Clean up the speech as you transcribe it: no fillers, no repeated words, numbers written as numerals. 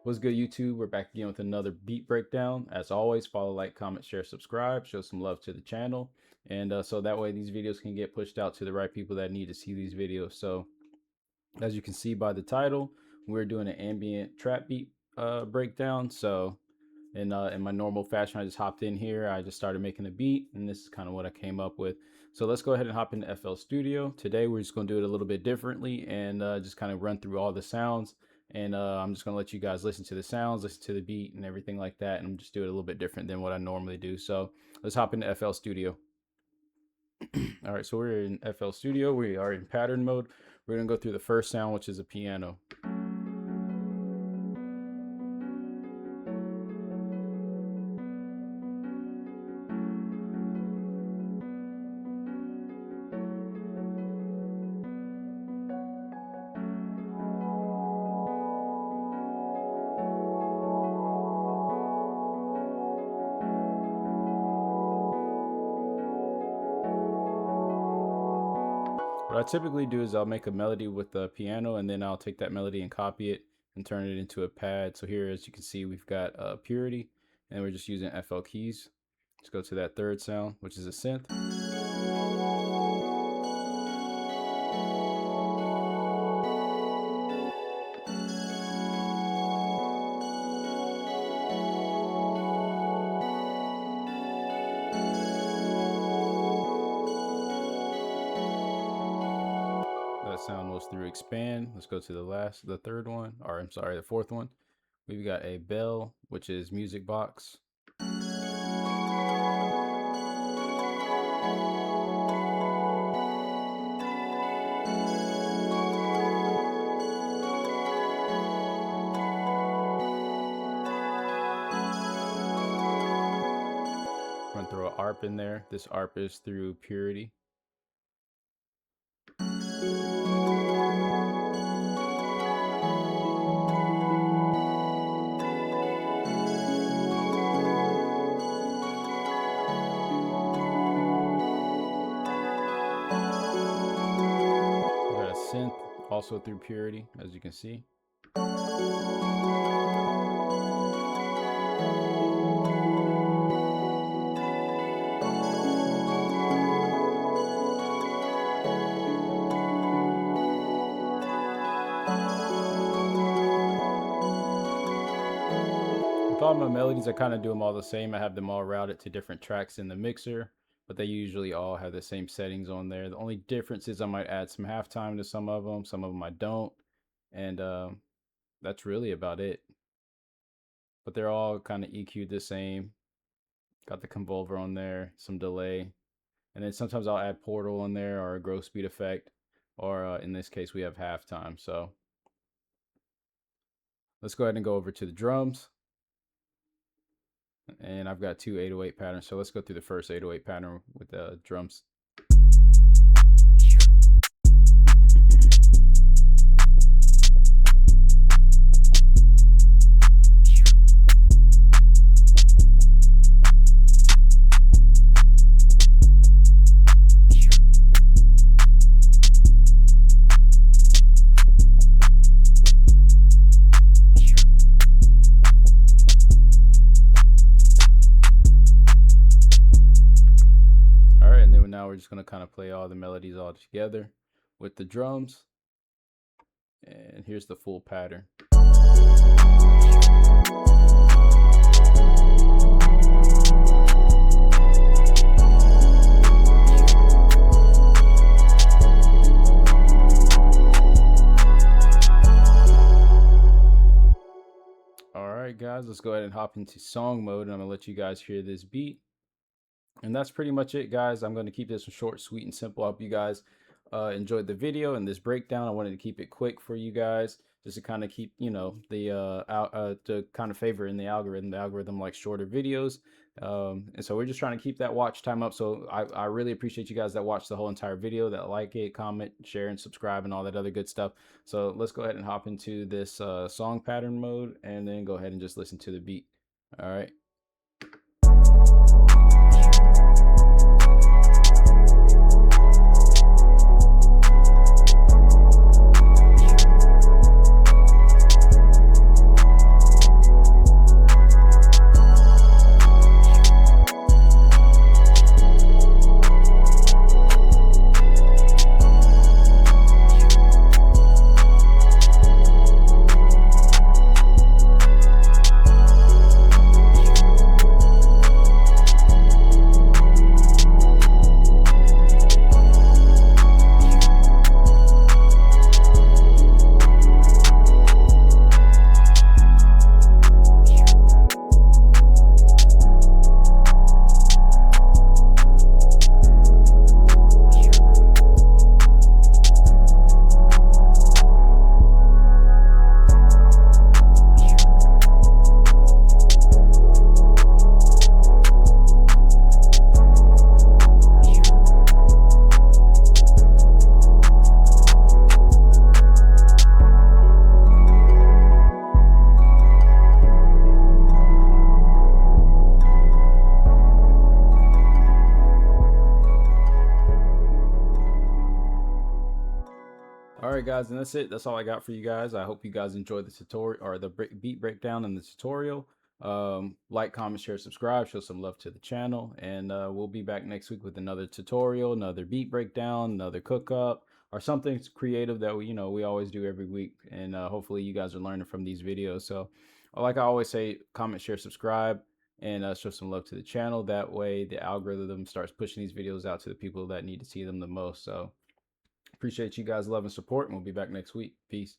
What's good, YouTube? We're back again with another beat breakdown. As always, follow, like, comment, share, subscribe, show some love to the channel. And so that way these videos can get pushed out to the right people that need to see these videos. So as you can see by the title, we're doing an ambient trap beat breakdown. So in my normal fashion, I just hopped in here. I just started making a beat, and this is kind of what I came up with. So let's go ahead and hop into FL Studio. Today, we're just going to do it a little bit differently and just kind of run through all the sounds. And I'm just going to let you guys listen to the sounds, listen to the beat and everything like that. And just do it a little bit different than what I normally do. So let's hop into FL Studio. All right, so we're in FL Studio. We are in pattern mode. We're going to go through the first sound, which is a piano. What I typically do is I'll make a melody with the piano, and then I'll take that melody and copy it and turn it into a pad. So here, as you can see, we've got purity, and we're just using FL keys. Let's go to that third sound, which is a synth. Sound was through expand. Let's go to the third one, or I'm sorry, the fourth one. We've got a bell, which is music box. I'm gonna throw an ARP in there. This ARP is through purity. Synth also through purity, as you can see. With all my melodies, I kind of do them all the same. I have them all routed to different tracks in the mixer, but they usually all have the same settings on there. The only difference is I might add some halftime to some of them I don't, and that's really about it. But they're all kind of EQ'd the same. Got the convolver on there, some delay, and then sometimes I'll add portal in there or a growth speed effect, or in this case we have halftime. So let's go ahead and go over to the drums. And I've got two 808 patterns, so let's go through the first 808 pattern with the drums. Now we're just going to kind of play all the melodies all together with the drums. And here's the full pattern. All right, guys, let's go ahead and hop into song mode, and I'm going to let you guys hear this beat. And that's pretty much it, guys. I'm going to keep this short, sweet, and simple. I hope you guys enjoyed the video and this breakdown. I wanted to keep it quick for you guys, just to kind of keep, you know, the to kind of favor in the algorithm. The algorithm likes shorter videos, and so we're just trying to keep that watch time up. So I really appreciate you guys that watch the whole entire video, that like it, comment, share, and subscribe, and all that other good stuff. So let's go ahead and hop into this song pattern mode, and then go ahead and just listen to the beat. All right. All right, guys, and that's it. That's all I got for you guys. I hope you guys enjoyed the tutorial or the beat breakdown and the tutorial. Like, comment, share, subscribe, show some love to the channel, and we'll be back next week with another tutorial, another beat breakdown, another cook up, or something creative that we always do every week. And hopefully you guys are learning from these videos. So like I always say, comment, share, subscribe, and show some love to the channel. That way the algorithm starts pushing these videos out to the people that need to see them the most. So appreciate you guys' love and support, and we'll be back next week. Peace.